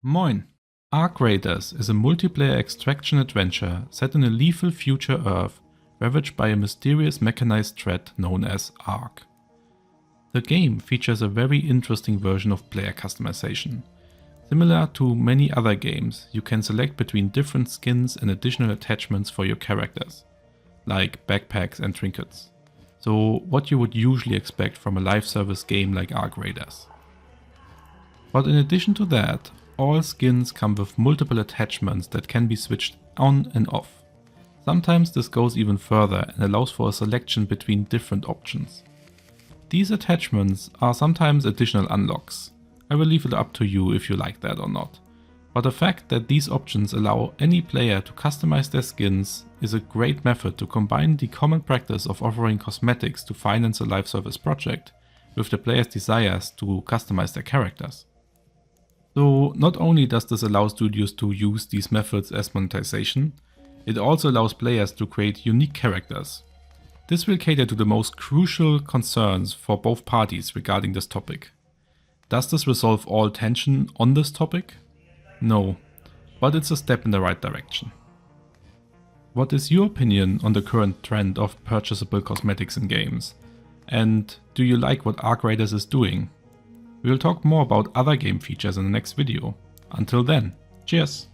Moin! Ark Raiders is a multiplayer extraction adventure set in a lethal future Earth ravaged by a mysterious mechanized threat known as Ark. The game features a very interesting version of player customization. Similar to many other games, you can select between different skins and additional attachments for your characters, like backpacks and trinkets. So what you would usually expect from a live service game like Ark Raiders. But in addition to that, all skins come with multiple attachments that can be switched on and off. Sometimes this goes even further and allows for a selection between different options. These attachments are sometimes additional unlocks. I will leave it up to you if you like that or not. But the fact that these options allow any player to customize their skins is a great method to combine the common practice of offering cosmetics to finance a live service project with the player's desires to customize their characters. So not only does this allow studios to use these methods as monetization, it also allows players to create unique characters. This will cater to the most crucial concerns for both parties regarding this topic. Does this resolve all tension on this topic? No, but it's a step in the right direction. What is your opinion on the current trend of purchasable cosmetics in games? And do you like what Ark Raiders is doing? We will talk more about other game features in the next video. Until then, cheers!